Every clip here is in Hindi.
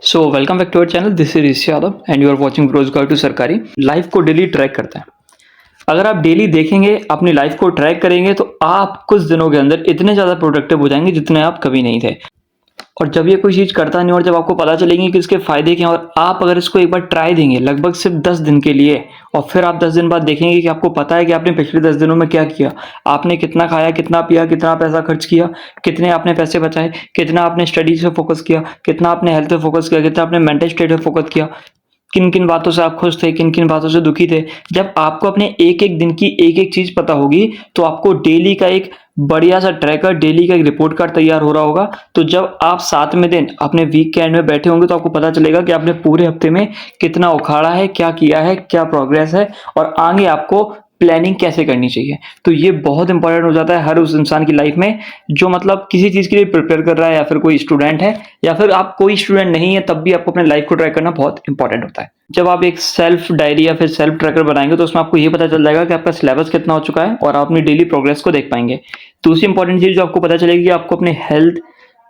So welcome back to our channel. This is Rishi Yadav and you are watching Rozgar to Sarkari. Life को डेली ट्रैक करते हैं। अगर आप डेली देखेंगे, अपनी लाइफ को ट्रैक करेंगे, तो आप कुछ दिनों के अंदर इतने ज़्यादा प्रोडक्टिव हो जाएंगे जितने आप कभी नहीं थे। और जब ये कोई चीज़ करता नहीं और जब आपको पता चलेगी कि इसके फ़ायदे क्या हैं और आप अगर इसको एक बार ट्राई देंगे लगभग सिर्फ 10 दिन के लिए, और फिर आप 10 दिन बाद देखेंगे कि आपको पता है कि आपने पिछले 10 दिनों में क्या किया, आपने कितना खाया, कितना पिया, कितना पैसा खर्च किया, कितने आपने पैसे बचाए, कितना आपने स्टडीज पे फोकस किया, कितना आपने हेल्थ पे फोकस किया, कितना आपने मेंटल स्टेट पे फोकस किया, किन किन बातों से आप खुश थे, किन किन बातों से दुखी थे। जब आपको अपने एक एक दिन की एक एक चीज़ पता होगी तो आपको डेली का एक बढ़िया सा ट्रैकर, डेली का एक रिपोर्ट कार्ड तैयार हो रहा होगा। तो जब आप 7वें दिन अपने वीक के एंड में बैठे होंगे तो आपको पता चलेगा कि आपने पूरे हफ्ते में कितना उखाड़ा है, क्या किया है, क्या प्रोग्रेस है और आगे आपको प्लानिंग कैसे करनी चाहिए। तो ये बहुत इंपॉर्टेंट हो जाता है हर उस इंसान की लाइफ में जो मतलब किसी चीज़ के लिए प्रिपेयर कर रहा है, या फिर कोई स्टूडेंट है, या फिर आप कोई स्टूडेंट नहीं है, तब भी आपको अपने लाइफ को ट्रैक करना बहुत इंपॉर्टेंट होता है। जब आप एक सेल्फ डायरी या फिर सेल्फ ट्रैकर बनाएंगे तो उसमें आपको ये पता चल जाएगा कि आपका सिलेबस कितना हो चुका है और आप अपनी डेली प्रोग्रेस को देख पाएंगे। दूसरी इंपॉर्टेंट चीज़ जो आपको पता चलेगी कि आपको अपने हेल्थ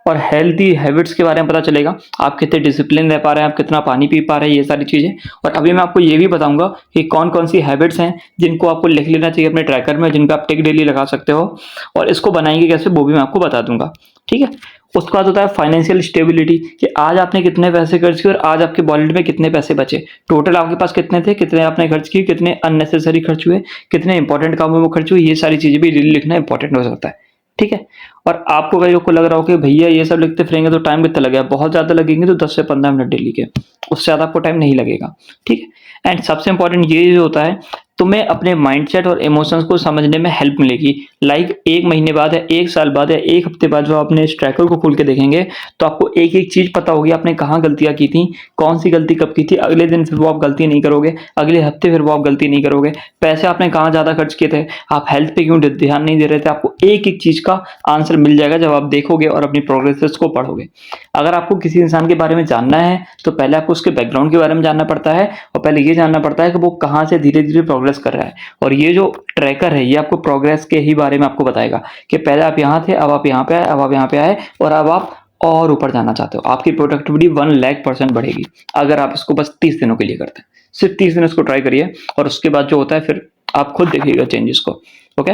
और हेल्थी हैबिट्स के बारे में पता चलेगा। आप कितने डिसिप्लिन रह पा रहे हैं, आप कितना पानी पी पा रहे हैं, ये सारी चीज़ें। और अभी मैं आपको ये भी बताऊंगा कि कौन कौन सी हैबिट्स हैं जिनको आपको लिख लेना चाहिए अपने ट्रैकर में, जिन पे आप टिक डेली लगा सकते हो, और इसको बनाएंगे कैसे वो भी मैं आपको बता दूंगा। ठीक है। उसके बाद होता है फाइनेंशियल स्टेबिलिटी, कि आज आपने कितने पैसे खर्च किए और आज आपके वॉलेट में कितने पैसे बचे, टोटल आपके पास कितने थे, कितने आपने खर्च किए, कितने अननेसेसरी खर्च हुए, कितने इंपॉर्टेंट कामों में खर्च हुए। ये सारी चीज़ें भी डेली लिखना इंपॉर्टेंट हो सकता है। ठीक है। और आपको कई लोग को लग रहा हो कि भैया ये सब लिखते फिरेंगे तो टाइम कितना लगेगा, बहुत ज़्यादा लगेंगे तो 10 से 15 मिनट डेली के, उससे ज़्यादा आपको टाइम नहीं लगेगा। ठीक है। एंड सबसे इंपॉर्टेंट ये जो होता है, तुम्हें अपने माइंडसेट और इमोशंस को समझने में हेल्प मिलेगी। लाइक 1 महीने बाद या 1 साल बाद या 1 हफ्ते बाद जो अपने इस ट्रैकर को खोल के देखेंगे तो आपको एक एक चीज़ पता होगी, आपने कहाँ गलतियाँ की थी, कौन सी गलती कब की थी। अगले दिन फिर वो आप गलती नहीं करोगे, अगले हफ्ते फिर वो आप गलती नहीं करोगे। पैसे आपने कहाँ ज़्यादा खर्च किए थे, आप हेल्थ पे क्यों ध्यान नहीं दे रहे थे, आपको एक एक चीज़ का आंसर मिल जाएगा जब आप देखोगे और अपनी प्रोग्रेसेस को पढ़ोगे। अगर आपको किसी इंसान के बारे में जानना है तो पहले आपको उसके बैकग्राउंड के बारे में जानना पड़ता है, और पहले ये जानना पड़ता है कि वो कहाँ से धीरे धीरे प्रोग्रेस कर रहा है। और ये जो ट्रैकर है ये आपको प्रोग्रेस के ही बारे में आपको बताएगा कि पहले आप यहाँ थे, अब आप यहाँ पे आए, अब आप यहाँ पे आए, और अब आप और ऊपर जाना चाहते हो। आपकी प्रोडक्टिविटी 1,00,000% बढ़ेगी अगर आप इसको बस 30 दिनों के लिए करते हैं। सिर्फ 30 दिन इसको ट्राई करिए और उसके बाद जो होता है फिर आप खुद देखिएगा चेंजेस को। ओके।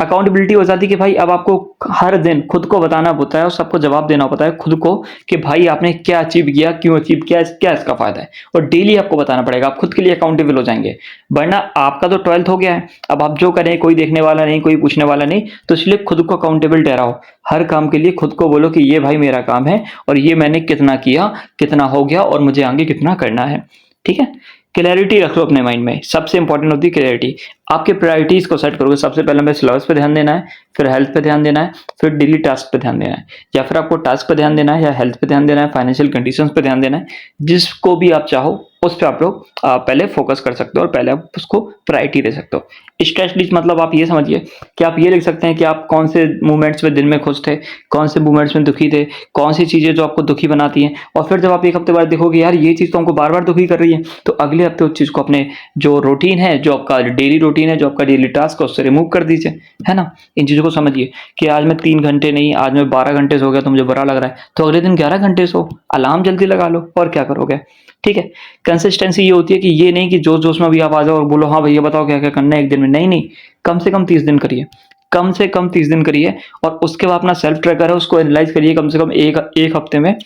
अकाउंटेबिलिटी हो जाती है कि भाई अब आपको हर दिन खुद को बताना होता है और सबको जवाब देना होता है खुद को कि भाई आपने क्या अचीव किया, क्यों अचीव किया, क्या इसका फायदा है, और डेली आपको बताना पड़ेगा। आप खुद के लिए अकाउंटेबल हो जाएंगे। वरना आपका तो 12th हो गया है, अब आप जो करें कोई देखने वाला नहीं, कोई पूछने वाला नहीं, तो इसलिए खुद को अकाउंटेबल ठहराओ। हर काम के लिए खुद को बोलो कि ये भाई मेरा काम है और ये मैंने कितना किया, कितना हो गया और मुझे आगे कितना करना है। ठीक है। क्लैरिटी रख लो अपने माइंड में, सबसे इंपॉर्टेंट होती है क्लैरिटी। आपके प्रायोरिटीज को सेट करोगे। सबसे पहले हमें सिलेबस पे ध्यान देना है, फिर हेल्थ पे ध्यान देना है, फिर डेली टास्क पे ध्यान देना है, या फिर आपको टास्क पे ध्यान देना है, या हेल्थ पे ध्यान देना है, फाइनेंशियल कंडीशंस पे ध्यान देना है। जिसको भी आप चाहो उस पर आप लोग पहले फोकस कर सकते हो और पहले आप उसको प्रायोरिटी दे सकते हो। स्ट्रेस लिस्ट मतलब आप ये समझिए कि आप ये लिख सकते हैं कि आप कौन से मूवमेंट्स में दिन में खुश थे, कौन से मूवमेंट्स में दुखी थे, कौन सी चीज़ें जो आपको दुखी बनाती हैं। और फिर जब आप 1 हफ्ते बाद देखोगे यार ये चीज़ तो हमको बार बार दुखी कर रही है, तो अगले हफ्ते उस चीज़ को अपने जो रूटीन है, जो आपका डेली रूटीन है, जो आपका डेली टास्क है, उससे रिमूव कर दीजिए। है ना। इन चीज़ों को समझिए कि आज मैं 3 घंटे नहीं, आज मैं 12 घंटे सो गया तो मुझे बुरा लग रहा है, तो अगले दिन 11 घंटे सो, अलार्म जल्दी लगा लो और क्या करोगे। ठीक है। कंसिस्टेंसी ये होती है कि ये नहीं कि जोश जोश में भी आप आ जाओ और बोलो हाँ भैया बताओ क्या क्या करना है एक दिन में। नहीं नहीं, कम से कम 30 दिन करिए, कम से कम 30 दिन करिए। और उसके बाद अपना सेल्फ ट्रैकर है उसको एनालाइज करिए कम से कम एक हफ्ते में।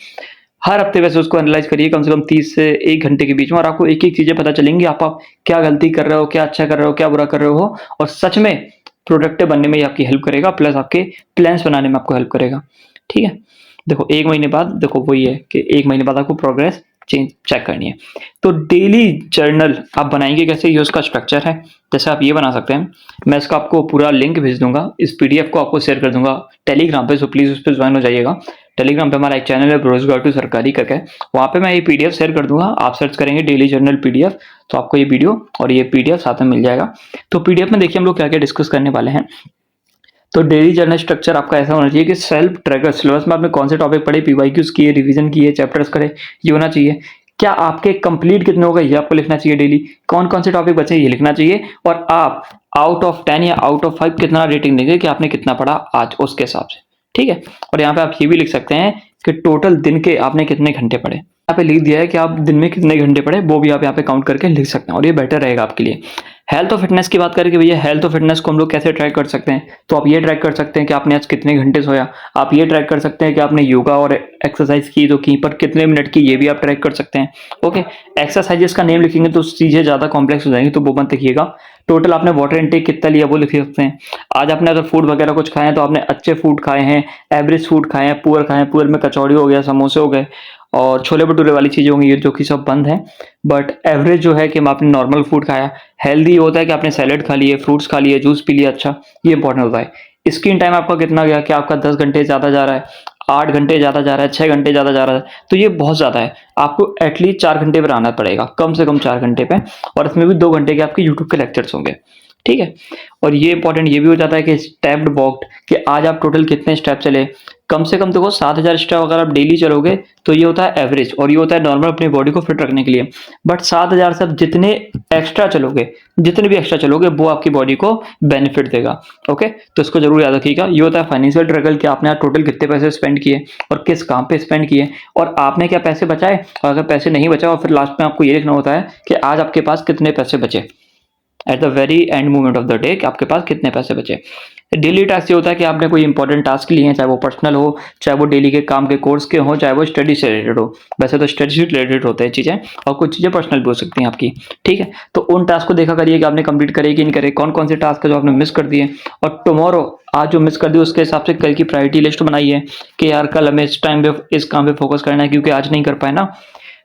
हर हफ्ते वैसे उसको एनालाइज करिए कम से कम 30 से 1 घंटे के बीच में, और आपको एक एक चीजें पता चलेंगी। आप क्या गलती कर रहे हो, क्या अच्छा कर रहे हो, क्या बुरा कर रहे हो, और सच में प्रोडक्टिव बनने में ही आपकी हेल्प करेगा, प्लस आपके प्लान्स बनाने में आपको हेल्प करेगा। ठीक है। देखो 1 महीने बाद, देखो वही है कि 1 महीने बाद आपको प्रोग्रेस चेक करनी है। तो डेली जर्नल आप बनाएंगे कैसे, ये उसका स्ट्रक्चर है। जैसे आप ये बना सकते हैं, मैं इसका आपको पूरा लिंक भेज दूंगा, इस पीडीएफ को आपको शेयर कर दूंगा टेलीग्राम पे, सो प्लीज उस पर ज्वाइन हो जाइएगा। टेलीग्राम पे हमारा एक चैनल है रोजगार टू सरकारी करके, वहाँ पे मैं ये पीडीएफ शेयर कर दूंगा। आप सर्च करेंगे डेली जर्नल पीडीएफ तो आपको ये वीडियो और ये पीडीएफ साथ में मिल जाएगा। तो पीडीएफ में देखिए हम लोग क्या क्या डिस्कस करने वाले हैं। तो डेली जर्नल स्ट्रक्चर आपका ऐसा होना चाहिए कि सेल्फ ट्रैकर, सिलेबस में आपने कौन से टॉपिक पढ़े, पीवाईक्यूज किए, रिवीजन किए, चैप्टर्स करे, ये होना चाहिए। क्या आपके कंप्लीट कितने हो गए ये आपको लिखना चाहिए डेली, कौन कौन से टॉपिक बचे ये लिखना चाहिए, और आप आउट ऑफ 10 या आउट ऑफ 5 कितना रेटिंग देंगे कि आपने कितना पढ़ा आज उसके हिसाब से। ठीक है। और यहाँ पे आप ये भी लिख सकते हैं कि टोटल दिन के आपने कितने घंटे पढ़े। यहाँ पे लिख दिया है कि आप दिन में कितने घंटे पढ़े, वो भी आप यहाँ पे काउंट करके लिख सकते हैं और ये बेटर रहेगा आपके लिए। हेल्थ और फिटनेस की बात करें कि भैया हेल्थ और फिटनेस को हम लोग कैसे ट्रैक कर सकते हैं, तो आप ये ट्रैक कर सकते हैं कि आपने आज कितने घंटे सोया। आप ये ट्रैक कर सकते हैं कि आपने योगा और एक्सरसाइज की तो की, पर कितने मिनट की, ये भी आप ट्रैक कर सकते हैं। ओके, एक्सरसाइजेस का नेम लिखेंगे तो चीज़ें ज़्यादा कॉम्प्लेक्स हो जाएंगी, तो वो मत लिखिएगा। टोटल आपने वाटर इनटेक कितना लिया वो लिख सकते हैं। आज आपने अगर फूड वगैरह कुछ खाए हैं तो आपने अच्छे फूड खाए हैं, एवरेज फूड खाए हैं, पुअर खाए हैं, पुअर में कचौड़ी हो गया, समोसे हो गए और छोले भटूरे वाली चीज़ें होंगी, ये जो कि सब बंद है। बट एवरेज जो है कि आपने नॉर्मल फूड खाया, हेल्दी होता है कि आपने सैलेड खा लिए, फ्रूट्स खा लिए, जूस पी लिया, अच्छा ये इंपॉर्टेंट होता है। स्क्रीन टाइम आपका कितना गया, कि आपका 10 घंटे ज़्यादा जा रहा है, 8 घंटे ज़्यादा जा रहा है, 6 घंटे ज़्यादा जा रहा है, तो ये बहुत ज़्यादा है। आपको एटलीस्ट 4 घंटे पर आना पड़ेगा, कम से कम 4 घंटे पे, और इसमें भी 2 घंटे के आपके यूट्यूब के लेक्चर्स होंगे, ठीक है। और ये इंपॉर्टेंट ये भी हो जाता है कि स्टेप्ड वॉक्ड, कि आज आप टोटल कितने स्टेप चले। कम से कम देखो 7000 स्टेप अगर आप डेली चलोगे तो ये होता है एवरेज, और ये होता है नॉर्मल अपनी बॉडी को फिट रखने के लिए। बट 7000 से आप जितने एक्स्ट्रा चलोगे, जितने भी एक्स्ट्रा चलोगे, वो आपकी बॉडी को बेनिफिट देगा। ओके, तो इसको जरूर याद रखिएगा। ये होता है फाइनेंशियल ट्रगल, कि आपने आज टोटल कितने पैसे स्पेंड किए और किस काम पे स्पेंड किए, और आपने क्या पैसे बचाए, और अगर पैसे नहीं बचाए, और फिर लास्ट में आपको ये लिखना होता है कि आज आपके पास कितने पैसे बचे at the very end moment of the day, कि आपके पास कितने पैसे बचे। डेली टास्क ये होता है कि आपने कोई इंपॉर्टेंट टास्क लिए हैं, चाहे वो पर्सनल हो, चाहे वो डेली के काम के कोर्स के हो, चाहे वो स्टडी से रिलेटेड हो। वैसे तो स्टडी से रिलेटेड होते हैं चीज़ें, और कुछ चीज़ें पर्सनल भी हो सकती हैं आपकी, ठीक है। तो उन टास्क को देखा करिए कि आपने कंप्लीट करे कि नहीं करे, कौन कौन से टास्क है जो आपने मिस कर दिए, और टुमारो आज जो मिस कर दिए उसके हिसाब से कल की प्रायोरिटी लिस्ट बनाइए कि यार कल हमें इस टाइम पे इस काम पे फोकस करना है, क्योंकि आज नहीं कर पाए ना।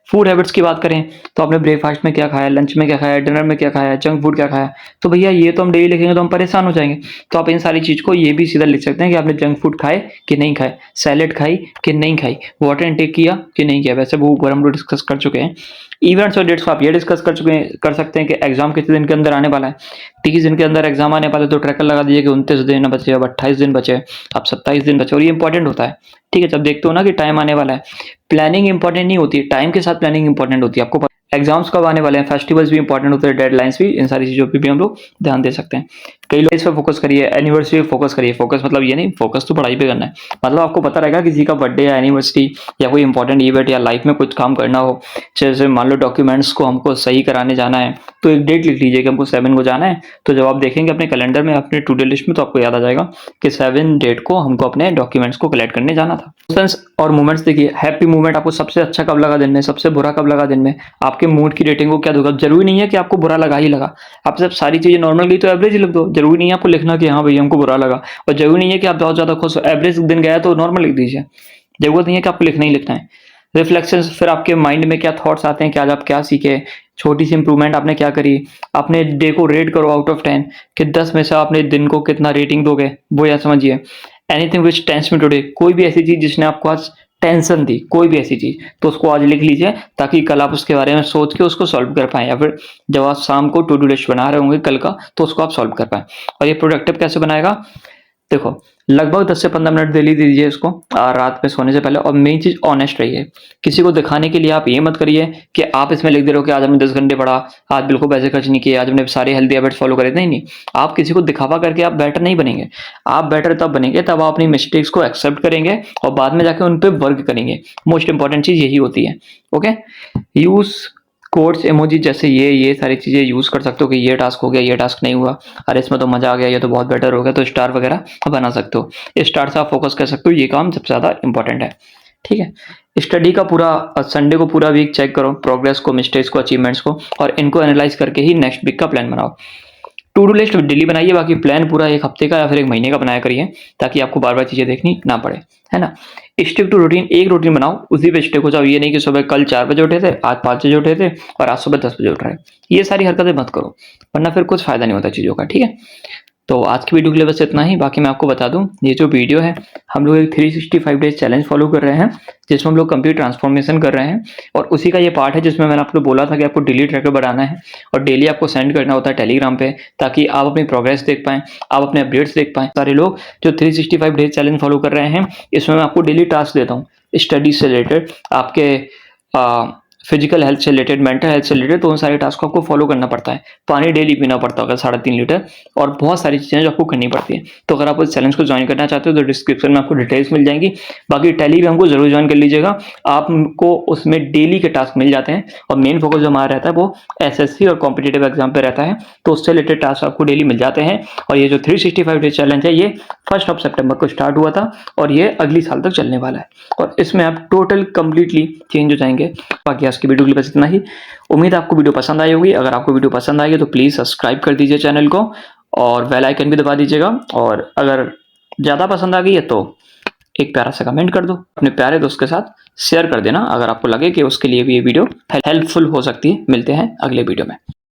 फूड हैबिट्स की बात करें तो आपने ब्रेकफास्ट में क्या खाया, लंच में क्या खाया, डिनर में क्या खाया, जंक फूड क्या खाया, तो भैया ये तो हम डेली लिखेंगे तो हम परेशान हो जाएंगे। तो आप इन सारी चीज़ को ये भी सीधा लिख सकते हैं कि आपने जंक फूड खाए कि नहीं खाए, सैलेड खाई कि नहीं खाई, वाटर इनटेक किया कि नहीं किया। वैसे वो ऊपर हम लोग डिस्कस कर चुके हैं। इवेंट्स और डेट्स को आप ये डिस्कस कर सकते हैं कि एग्जाम कितने दिन के अंदर आने वाला है। 30 दिन के अंदर एग्जाम आने वाला है, तो ट्रैकर लगा दीजिए कि 29 दिन बचे, अब 28 दिन बचे, अब 27 दिन बचे, और ये इंपॉर्टेंट होता है, ठीक है। जब देखते हो ना कि टाइम आने वाला है, प्लानिंग इंपॉर्टेंट नहीं होती, टाइम के साथ प्लानिंग इंपॉर्टेंट होती है। आपको एग्जाम्स कब आने वाले हैं, फेस्टिवल्स भी इंपॉर्टेंट होते हैं, डेडलाइंस भी, इन सारी चीज़ों पे भी हम लोग ध्यान दे सकते हैं। कई लोग इस पर फोकस करिए, एनिवर्सरी पे फोकस करिए। फोकस मतलब ये नहीं, फोकस तो पढ़ाई पे करना है, मतलब आपको पता रहेगा किसी का बर्थडे या एनिवर्सरी या कोई इंपॉर्टेंट इवेंट या लाइफ में कुछ काम करना हो, जैसे मान लो डॉक्यूमेंट्स को हमको सही कराने जाना है, तो एक डेट लिख लीजिए कि हमको 7 को जाना है। तो जब आप देखेंगे अपने कैलेंडर में, अपने टू डू लिस्ट में, तो आपको याद आ जाएगा कि 7 डेट को हमको अपने डॉक्यूमेंट्स को कलेक्ट करने जाना था। और मोमेंट्स देखिए, हैप्पी मोमेंट आपको सबसे अच्छा कब लगा दिन में, सबसे बुरा कब लगा दिन में, आपके मूड की रेटिंग को क्या दूंगा। जरूरी नहीं है कि आपको बुरा लगा ही लगा, आप जब सारी चीजें नॉर्मल गई तो एवरेज लिख दो। जरूरी नहीं है आपको लिखना कि हाँ भैया हमको बुरा लगा, और जरूरी नहीं है कि आप बहुत ज्यादा खुश हो, एवरेज दिन गया तो नॉर्मल लिख दीजिए। जरूरत नहीं है कि आपको लिखना ही लिखना है। रिफ्लेक्शंस, फिर आपके माइंड में क्या थॉट्स आते हैं कि आज आप क्या सीखे, छोटी सी इंप्रूवमेंट आपने क्या करी। अपने डे को रेट करो आउट ऑफ 10 कि 10 में से आपने दिन को कितना रेटिंग दोगे, वो या समझिए। Anything which tense me today, कोई भी ऐसी चीज जिसने आपको आज टेंशन दी, कोई भी ऐसी चीज, तो उसको आज लिख लीजिए, ताकि कल आप उसके बारे में सोच के उसको सॉल्व कर पाए, या फिर जब आप शाम को टू डू लिस्ट बना रहे होंगे कल का, तो उसको आप सॉल्व कर पाए। और ये प्रोडक्टिव कैसे बनाएगा, देखो लगभग 10 से 15 मिनट डेली दीजिए इसको रात में सोने से पहले। और मेन चीज ऑनेस्ट रहिए, किसी को दिखाने के लिए आप ये मत करिए कि आप इसमें लिख दे रहे हो कि आज हमने 10 घंटे पढ़ा, आज बिल्कुल पैसे खर्च नहीं किए, आज हमने सारे हेल्दी हैबिट्स फॉलो करे। नहीं नहीं, आप किसी को दिखावा करके आप बेटर नहीं बनेंगे। आप बेटर तब बनेंगे तब आप अपनी मिस्टेक्स को एक्सेप्ट करेंगे और बाद में जाके उन पर वर्क करेंगे। मोस्ट इंपॉर्टेंट चीज यही होती है। ओके, यूज कोड्स, इमोजी, जैसे ये सारी चीजें यूज कर सकते हो कि ये टास्क हो गया, ये टास्क नहीं हुआ, अरे इसमें तो मजा आ गया, ये तो बहुत बेटर हो गया, तो स्टार वगैरह बना सकते हो। स्टार से आप फोकस कर सकते हो, ये काम सबसे ज्यादा इंपॉर्टेंट है, ठीक है। स्टडी का पूरा संडे को पूरा वीक चेक करो, प्रोग्रेस को, मिस्टेक्स को, अचीवमेंट्स को, और इनको एनालाइज करके ही नेक्स्ट वीक का प्लान बनाओ। टू डू लिस्ट डेली बनाइए, बाकी प्लान पूरा एक हफ्ते का या फिर एक महीने का बनाया करिए, ताकि आपको बार बार चीजें देखनी ना पड़े, है ना। स्टिक टू रूटीन, एक रूटीन बनाओ, उसी पे स्टिक हो जाओ। ये नहीं कि सुबह कल 4 बजे उठे थे, आज 5 बजे उठे थे, और आज सुबह 10 बजे उठ रहे हैं। ये सारी हरकतें मत करो, वरना फिर कुछ फायदा नहीं होता चीजों का, ठीक है। तो आज की वीडियो के लिए बस इतना ही। बाकी मैं आपको बता दूं, ये जो वीडियो है, हम लोग एक 365 डेज चैलेंज फॉलो कर रहे हैं, जिसमें हम लोग कंप्लीट ट्रांसफॉर्मेशन कर रहे हैं, और उसी का ये पार्ट है जिसमें मैंने आपको बोला था कि आपको डेली ट्रैकर बनाना है और डेली आपको सेंड करना होता है टेलीग्राम पे, ताकि आप अपनी प्रोग्रेस देख पाएं, आप अपने अपडेट्स देख पाएं। सारे लोग जो 365 डेज चैलेंज फॉलो कर रहे हैं, इसमें मैं आपको डेली टास्क देता हूँ स्टडीज से रिलेटेड, आपके फिजिकल हेल्थ से रिलेटेड, मेंटल हेल्थ से रिलेटेड, तो उन सारे टास्क को आपको फॉलो करना पड़ता है। पानी डेली पीना पड़ता होगा 3.5 लीटर, और बहुत सारी चीज़ें जो आपको करनी पड़ती हैं। तो अगर आप उस चैलेंज को ज्वाइन करना चाहते हो तो डिस्क्रिप्शन में आपको डिटेल्स मिल जाएंगी। बाकी टेलीग्राम को जरूर ज्वाइन कर लीजिएगा, आपको उसमें डेली के टास्क मिल जाते हैं, और मेन फोकस जो हमारा रहता है वो एसएससी और कॉम्पिटेटिव एग्जाम पे रहता है, तो उससे रिलेटेड टास्क आपको डेली मिल जाते हैं। और ये जो 365 डेज चैलेंज है ये 1 सितंबर को स्टार्ट हुआ था, और ये अगली साल तक चलने वाला है, और इसमें आप टोटल कंप्लीटली चेंज हो जाएंगे। बाकी आज की वीडियो के लिए बस इतना ही। उम्मीद है आपको वीडियो पसंद आई होगी। अगर आपको वीडियो पसंद आई है तो प्लीज़ सब्सक्राइब कर दीजिए चैनल को, और बेल आइकन भी दबा दीजिएगा। और अगर ज़्यादा पसंद आ गई है तो एक प्यारा सा कमेंट कर दो, अपने प्यारे दोस्त के साथ शेयर कर देना अगर आपको लगे कि उसके लिए भी ये वीडियो हेल्पफुल हो सकती है। मिलते हैं अगले वीडियो में।